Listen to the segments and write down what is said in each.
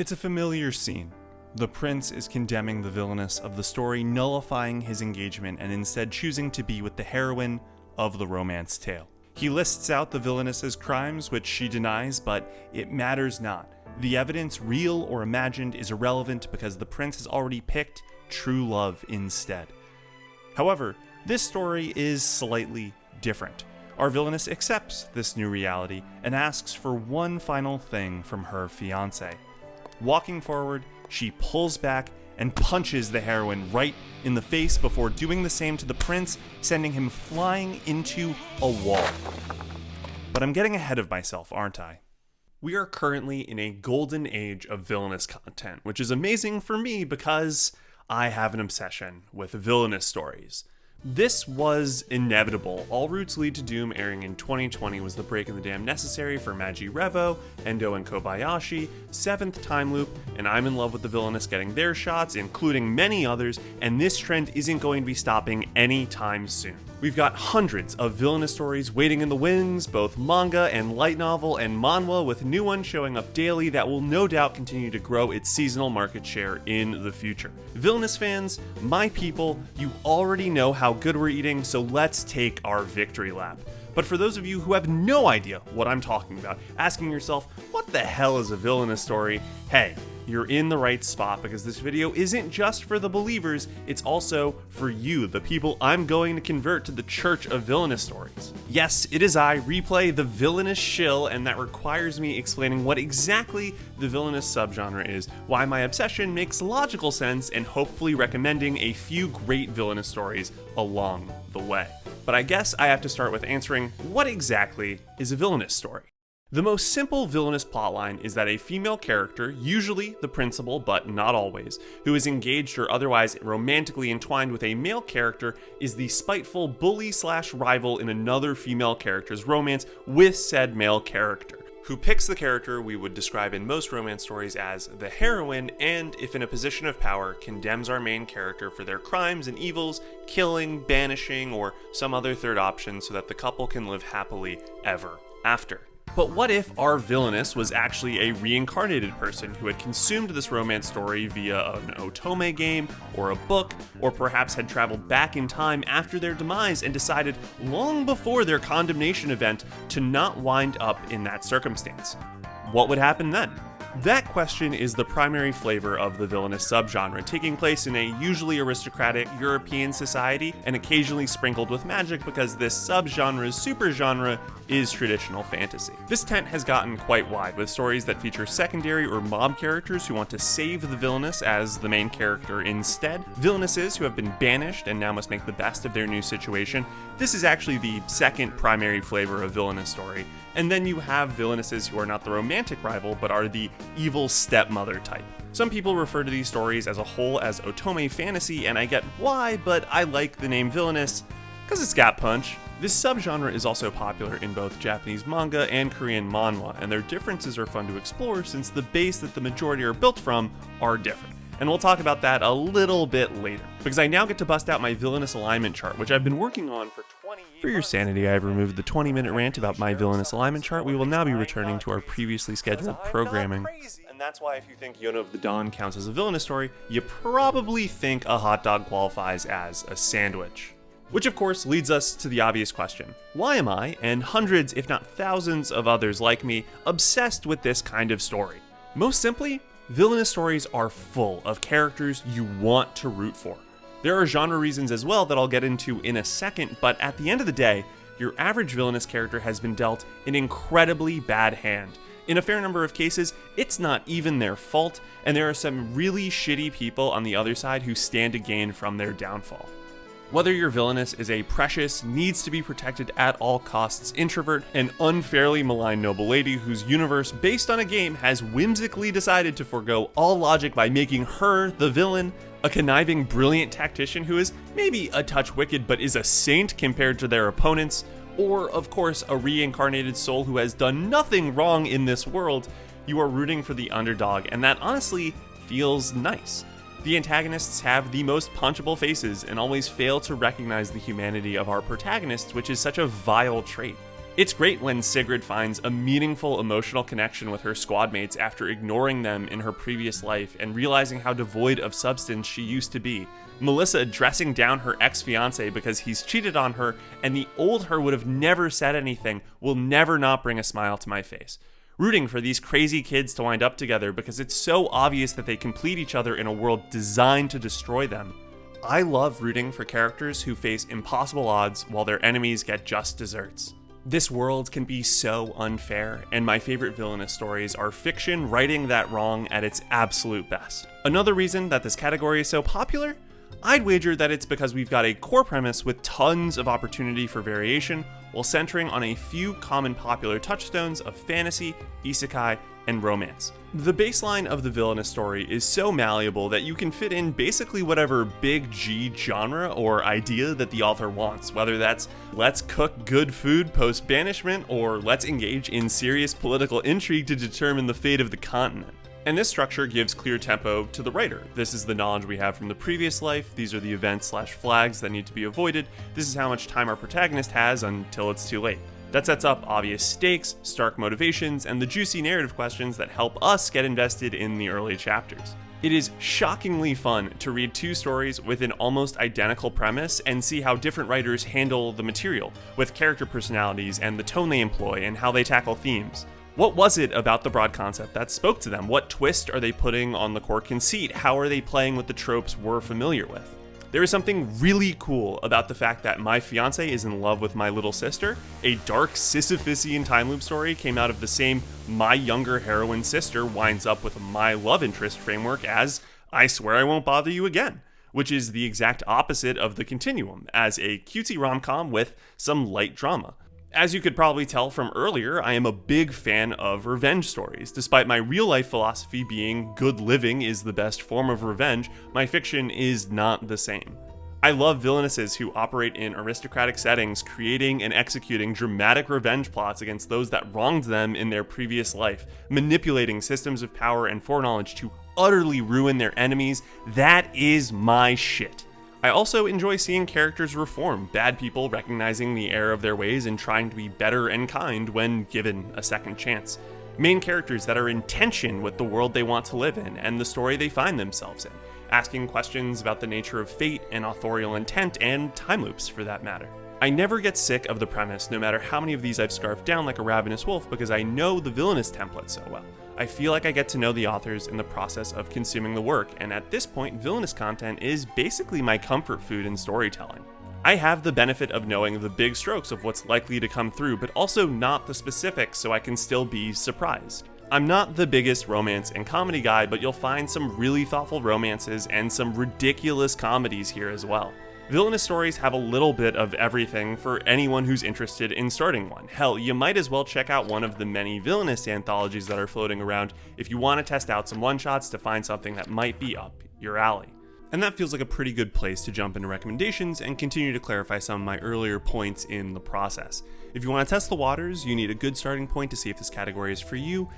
It's a familiar scene. The prince is condemning the villainess of the story, nullifying his engagement and instead choosing to be with the heroine of the romance tale. He lists out the villainess's crimes, which she denies, but it matters not. The evidence, real or imagined, is irrelevant because the prince has already picked true love instead. However, this story is slightly different. Our villainess accepts this new reality and asks for one final thing from her fiancé. Walking forward, she pulls back and punches the heroine right in the face before doing the same to the prince, sending him flying into a wall. But I'm getting ahead of myself, aren't I? We are currently in a golden age of villainous content, which is amazing for me because I have an obsession with villainous stories. This was inevitable. All routes lead to Doom airing in 2020 was the break in the dam necessary for Magi Revo, Endo and Kobayashi, Seventh Time Loop, and I'm in Love with the Villainous getting their shots, including many others, and this trend isn't going to be stopping anytime soon. We've got hundreds of villainous stories waiting in the wings, both manga and light novel and manhwa, with new ones showing up daily that will no doubt continue to grow its seasonal market share in the future. Villainous fans, my people, you already know how good we're eating, so let's take our victory lap. But for those of you who have no idea what I'm talking about, asking yourself, what the hell is a villainous story? Hey, you're in the right spot because this video isn't just for the believers, it's also for you, the people I'm going to convert to the Church of Villainous Stories. Yes, it is I, Replay, the villainous shill, and that requires me explaining what exactly the villainous subgenre is, why my obsession makes logical sense, and hopefully recommending a few great villainous stories along the way. But I guess I have to start with answering, what exactly is a villainous story? The most simple villainous plotline is that a female character, usually the principal but not always, who is engaged or otherwise romantically entwined with a male character, is the spiteful bully/rival in another female character's romance with said male character, who picks the character we would describe in most romance stories as the heroine, and, if in a position of power, condemns our main character for their crimes and evils, killing, banishing, or some other third option so that the couple can live happily ever after. But what if our villainess was actually a reincarnated person who had consumed this romance story via an otome game or a book, or perhaps had traveled back in time after their demise and decided long before their condemnation event to not wind up in that circumstance? What would happen then? That question is the primary flavor of the villainous subgenre, taking place in a usually aristocratic European society and occasionally sprinkled with magic because this subgenre's supergenre is traditional fantasy. This tent has gotten quite wide, with stories that feature secondary or mob characters who want to save the villainess as the main character instead, villainesses who have been banished and now must make the best of their new situation. This is actually the second primary flavor of villainous story. And then you have villainesses who are not the romantic rival, but are the evil stepmother type. Some people refer to these stories as a whole as otome fantasy, and I get why, but I like the name villainous because it's got punch. This subgenre is also popular in both Japanese manga and Korean manhwa, and their differences are fun to explore since the base that the majority are built from are different. And we'll talk about that a little bit later, because I now get to bust out my villainous alignment chart, which I've been working on for 20 years. For your sanity, I have removed the 20-minute rant about my villainous alignment chart. We will now be returning to our previously scheduled programming. And that's why if you think Yona of the Dawn counts as a villainous story, you probably think a hot dog qualifies as a sandwich. Which of course leads us to the obvious question. Why am I, and hundreds if not thousands of others like me, obsessed with this kind of story? Most simply, villainous stories are full of characters you want to root for. There are genre reasons as well that I'll get into in a second, but at the end of the day, your average villainous character has been dealt an incredibly bad hand. In a fair number of cases, it's not even their fault, and there are some really shitty people on the other side who stand to gain from their downfall. Whether your villainess is a precious, needs to be protected at all costs introvert, an unfairly maligned noble lady whose universe, based on a game, has whimsically decided to forego all logic by making her the villain, a conniving, brilliant tactician who is maybe a touch wicked but is a saint compared to their opponents, or, of course, a reincarnated soul who has done nothing wrong in this world, you are rooting for the underdog, and that honestly feels nice. The antagonists have the most punchable faces and always fail to recognize the humanity of our protagonists, which is such a vile trait. It's great when Sigrid finds a meaningful emotional connection with her squad mates after ignoring them in her previous life and realizing how devoid of substance she used to be. Melissa dressing down her ex-fiancé because he's cheated on her, and the old her would have never said anything, will never not bring a smile to my face. Rooting for these crazy kids to wind up together because it's so obvious that they complete each other in a world designed to destroy them. I love rooting for characters who face impossible odds while their enemies get just desserts. This world can be so unfair, and my favorite villainous stories are fiction righting that wrong at its absolute best. Another reason that this category is so popular? I'd wager that it's because we've got a core premise with tons of opportunity for variation, while centering on a few common popular touchstones of fantasy, isekai, and romance. The baseline of the villainous story is so malleable that you can fit in basically whatever big G genre or idea that the author wants, whether that's let's cook good food post-banishment or let's engage in serious political intrigue to determine the fate of the continent. And this structure gives clear tempo to the writer. This is the knowledge we have from the previous life, these are the events/flags that need to be avoided, this is how much time our protagonist has until it's too late. That sets up obvious stakes, stark motivations, and the juicy narrative questions that help us get invested in the early chapters. It is shockingly fun to read two stories with an almost identical premise and see how different writers handle the material, with character personalities and the tone they employ and how they tackle themes. What was it about the broad concept that spoke to them? What twist are they putting on the core conceit? How are they playing with the tropes we're familiar with? There is something really cool about the fact that my fiancé is in love with my little sister. A dark Sisyphusian time loop story came out of the same my younger heroine sister winds up with my love interest framework as I swear I won't bother you again, which is the exact opposite of the continuum, as a cutesy rom-com with some light drama. As you could probably tell from earlier, I am a big fan of revenge stories. Despite my real-life philosophy being good living is the best form of revenge, my fiction is not the same. I love villainesses who operate in aristocratic settings, creating and executing dramatic revenge plots against those that wronged them in their previous life, manipulating systems of power and foreknowledge to utterly ruin their enemies. That is my shit. I also enjoy seeing characters reform, bad people recognizing the error of their ways and trying to be better and kind when given a second chance. Main characters that are in tension with the world they want to live in and the story they find themselves in, asking questions about the nature of fate and authorial intent and time loops for that matter. I never get sick of the premise, no matter how many of these I've scarfed down like a ravenous wolf, because I know the villainous template so well. I feel like I get to know the authors in the process of consuming the work, and at this point, villainous content is basically my comfort food in storytelling. I have the benefit of knowing the big strokes of what's likely to come through, but also not the specifics, so I can still be surprised. I'm not the biggest romance and comedy guy, but you'll find some really thoughtful romances and some ridiculous comedies here as well. Villainous stories have a little bit of everything for anyone who's interested in starting one. Hell, you might as well check out one of the many villainous anthologies that are floating around if you want to test out some one-shots to find something that might be up your alley. And that feels like a pretty good place to jump into recommendations and continue to clarify some of my earlier points in the process. If you want to test the waters, you need a good starting point to see if this category is for you.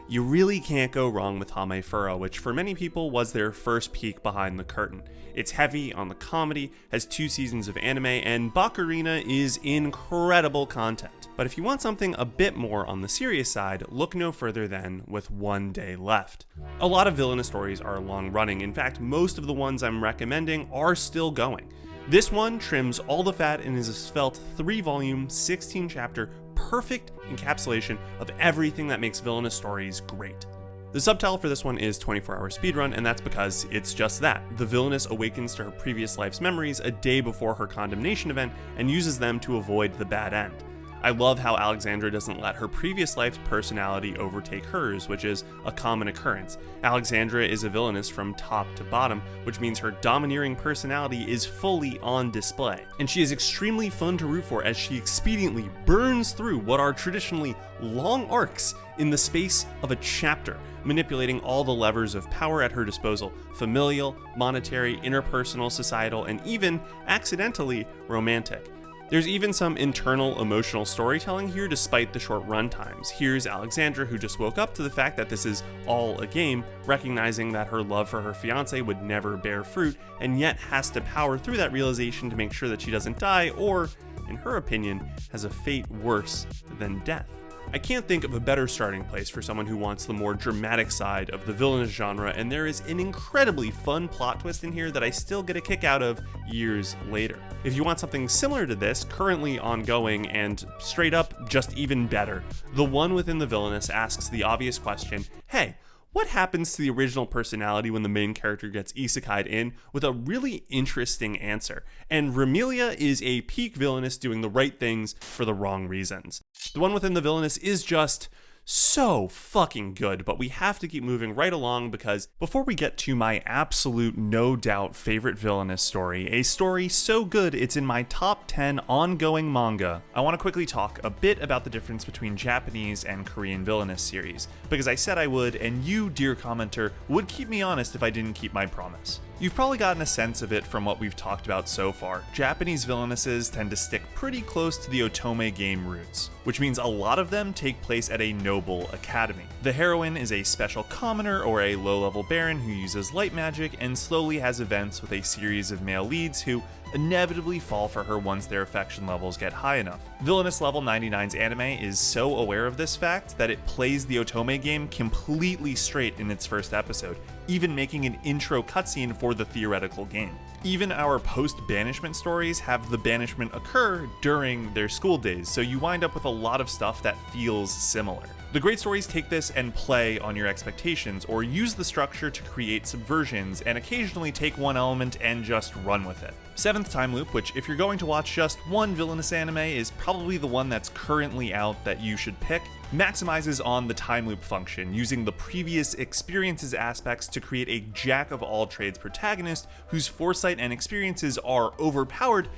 You really can't go wrong with Hame Fura, which for many people was their first peek behind the curtain. It's heavy on the comedy, has 2 seasons of anime, and Bakurina is incredible content. But if you want something a bit more on the serious side, look no further than With One Day Left. A lot of villainous stories are long running. In fact, most of the ones I'm recommending are still going. This one trims all the fat and is a svelte 3-volume, 16-chapter, perfect encapsulation of everything that makes villainous stories great. The subtitle for this one is 24-hour speedrun, and that's because it's just that. The villainess awakens to her previous life's memories a day before her condemnation event and uses them to avoid the bad end. I love how Alexandra doesn't let her previous life's personality overtake hers, which is a common occurrence. Alexandra is a villainess from top to bottom, which means her domineering personality is fully on display. And she is extremely fun to root for as she expediently burns through what are traditionally long arcs in the space of a chapter, manipulating all the levers of power at her disposal: familial, monetary, interpersonal, societal, and even, accidentally, romantic. There's even some internal emotional storytelling here despite the short run times. Here's Alexandra, who just woke up to the fact that this is all a game, recognizing that her love for her fiancé would never bear fruit, and yet has to power through that realization to make sure that she doesn't die, or in her opinion, has a fate worse than death. I can't think of a better starting place for someone who wants the more dramatic side of the villainous genre, and there is an incredibly fun plot twist in here that I still get a kick out of years later. If you want something similar to this, currently ongoing and straight up just even better, The One Within the Villainess asks the obvious question, hey, what happens to the original personality when the main character gets isekai'd in, with a really interesting answer. And Remilia is a peak villainess doing the right things for the wrong reasons. The One Within the Villainess is just so fucking good, but we have to keep moving right along because before we get to my absolute no doubt favorite villainous story, a story so good it's in my top 10 ongoing manga, I want to quickly talk a bit about the difference between Japanese and Korean villainous series, because I said I would, and you, dear commenter, would keep me honest if I didn't keep my promise. You've probably gotten a sense of it from what we've talked about so far. Japanese villainesses tend to stick pretty close to the otome game roots, which means a lot of them take place at a noble academy. The heroine is a special commoner or a low-level baron who uses light magic and slowly has events with a series of male leads who inevitably fall for her once their affection levels get high enough. Villainous Level 99's anime is so aware of this fact that it plays the otome game completely straight in its first episode, even making an intro cutscene for the theoretical game. Even our post-banishment stories have the banishment occur during their school days, so you wind up with a lot of stuff that feels similar. The great stories take this and play on your expectations, or use the structure to create subversions, and occasionally take one element and just run with it. Seventh Time Loop, which if you're going to watch just one villainous anime is probably the one that's currently out that you should pick, maximizes on the time loop function, using the previous experiences aspects to create a jack-of-all-trades protagonist whose foresight and experiences are overpowered,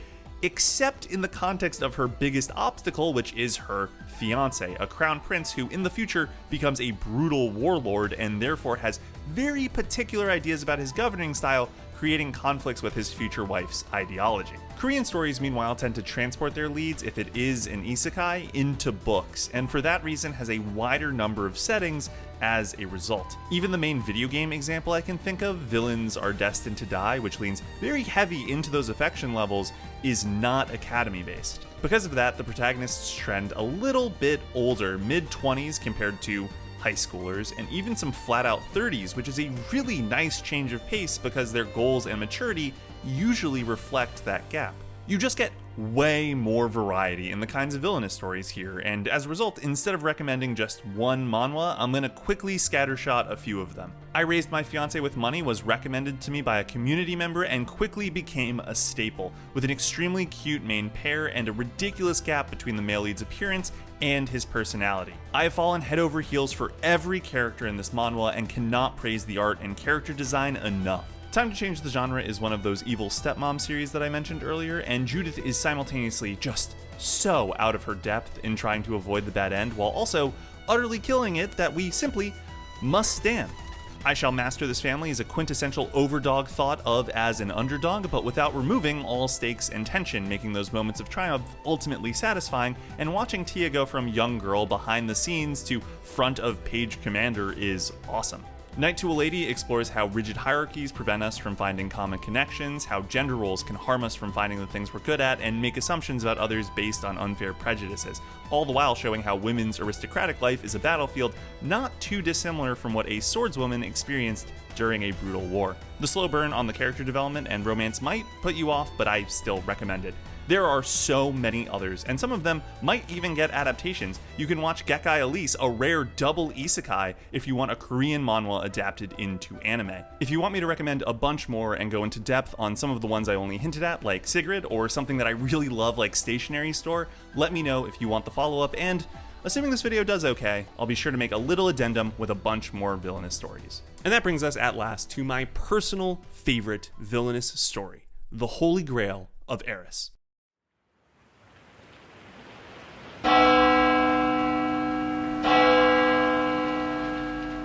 except in the context of her biggest obstacle, which is her fiancé, a crown prince who in the future becomes a brutal warlord and therefore has very particular ideas about his governing style, creating conflicts with his future wife's ideology. Korean stories, meanwhile, tend to transport their leads, if it is an isekai, into books, and for that reason has a wider number of settings as a result. Even the main video game example I can think of, Villains Are Destined to Die, which leans very heavy into those affection levels, is not academy-based. Because of that, the protagonists trend a little bit older, mid-20s compared to high schoolers, and even some flat-out 30s, which is a really nice change of pace because their goals and maturity usually reflect that gap. You just get way more variety in the kinds of villainous stories here, and as a result, instead of recommending just one manhwa, I'm gonna quickly scattershot a few of them. I Raised My Fiancé with Money was recommended to me by a community member and quickly became a staple, with an extremely cute main pair and a ridiculous gap between the male lead's appearance and his personality. I have fallen head over heels for every character in this manhwa and cannot praise the art and character design enough. Time to Change the Genre is one of those evil stepmom series that I mentioned earlier, and Judith is simultaneously just so out of her depth in trying to avoid the bad end, while also utterly killing it that we simply must stand. I Shall Master This Family is a quintessential overdog thought of as an underdog, but without removing all stakes and tension, making those moments of triumph ultimately satisfying, and watching Tia go from young girl behind the scenes to front of page commander is awesome. Knight to a Lady explores how rigid hierarchies prevent us from finding common connections, how gender roles can harm us from finding the things we're good at, and make assumptions about others based on unfair prejudices, all the while showing how women's aristocratic life is a battlefield not too dissimilar from what a swordswoman experienced during a brutal war. The slow burn on the character development and romance might put you off, but I still recommend it. There are so many others, and some of them might even get adaptations. You can watch Gekkai Elise, a rare double isekai, if you want a Korean manhwa adapted into anime. If you want me to recommend a bunch more and go into depth on some of the ones I only hinted at, like Sigrid, or something that I really love like Stationery Store, let me know if you want the follow-up, and assuming this video does okay, I'll be sure to make a little addendum with a bunch more villainous stories. And that brings us at last to my personal favorite villainous story, The Holy Grail of Eris.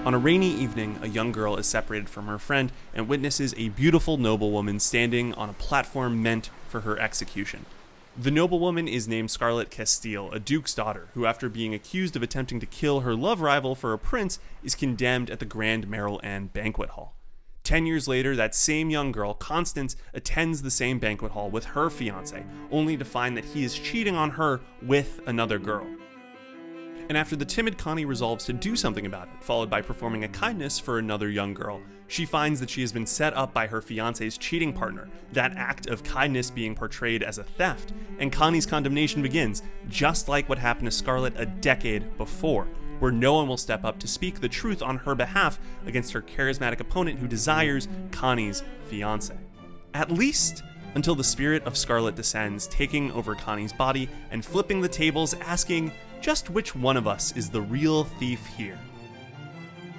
On a rainy evening, a young girl is separated from her friend and witnesses a beautiful noblewoman standing on a platform meant for her execution. The noblewoman is named Scarlet Castile, a duke's daughter, who after being accused of attempting to kill her love rival for a prince, is condemned at the Grand Merrill Anne banquet hall. 10 years later, that same young girl, Constance, attends the same banquet hall with her fiancé, only to find that he is cheating on her with another girl. And after the timid Connie resolves to do something about it, followed by performing a kindness for another young girl, she finds that she has been set up by her fiancé's cheating partner, that act of kindness being portrayed as a theft, and Connie's condemnation begins, just like what happened to Scarlet a decade before, where no one will step up to speak the truth on her behalf against her charismatic opponent who desires Connie's fiancé. At least until the spirit of Scarlet descends, taking over Connie's body and flipping the tables, asking just which one of us is the real thief here.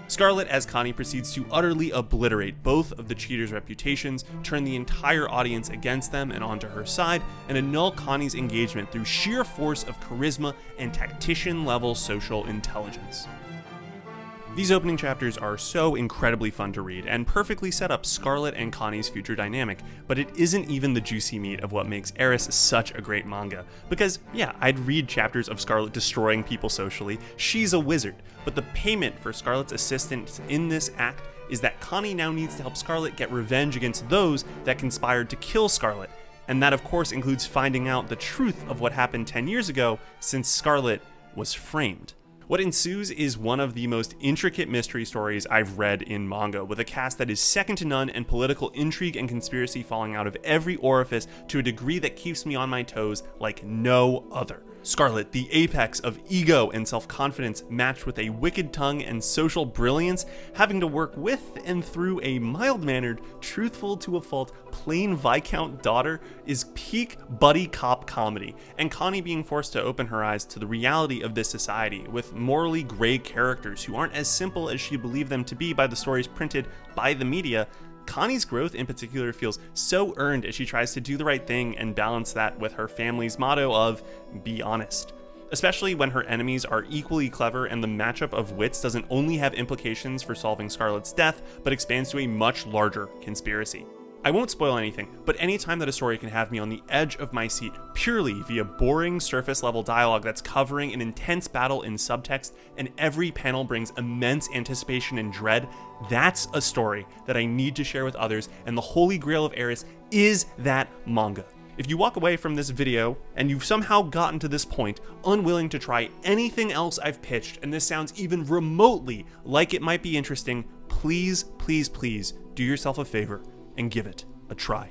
Scarlet, as Connie, proceeds to utterly obliterate both of the cheaters' reputations, turn the entire audience against them and onto her side, and annul Connie's engagement through sheer force of charisma and tactician-level social intelligence. These opening chapters are so incredibly fun to read and perfectly set up Scarlet and Connie's future dynamic, but it isn't even the juicy meat of what makes Eris such a great manga. Because, yeah, I'd read chapters of Scarlet destroying people socially, she's a wizard, but the payment for Scarlet's assistance in this act is that Connie now needs to help Scarlet get revenge against those that conspired to kill Scarlet, and that of course includes finding out the truth of what happened 10 years ago since Scarlet was framed. What ensues is one of the most intricate mystery stories I've read in manga, with a cast that is second to none and political intrigue and conspiracy falling out of every orifice to a degree that keeps me on my toes like no other. Scarlet, the apex of ego and self-confidence matched with a wicked tongue and social brilliance, having to work with and through a mild-mannered, truthful to a fault, plain Viscount daughter, is peak buddy cop comedy, and Connie being forced to open her eyes to the reality of this society, with morally gray characters who aren't as simple as she believed them to be by the stories printed by the media. Connie's growth in particular feels so earned as she tries to do the right thing and balance that with her family's motto of, be honest. Especially when her enemies are equally clever and the matchup of wits doesn't only have implications for solving Scarlet's death, but expands to a much larger conspiracy. I won't spoil anything, but anytime that a story can have me on the edge of my seat purely via boring surface level dialogue that's covering an intense battle in subtext and every panel brings immense anticipation and dread, that's a story that I need to share with others, and the holy grail of Eris is that manga. If you walk away from this video and you've somehow gotten to this point unwilling to try anything else I've pitched and this sounds even remotely like it might be interesting, please, please, please do yourself a favor and give it a try.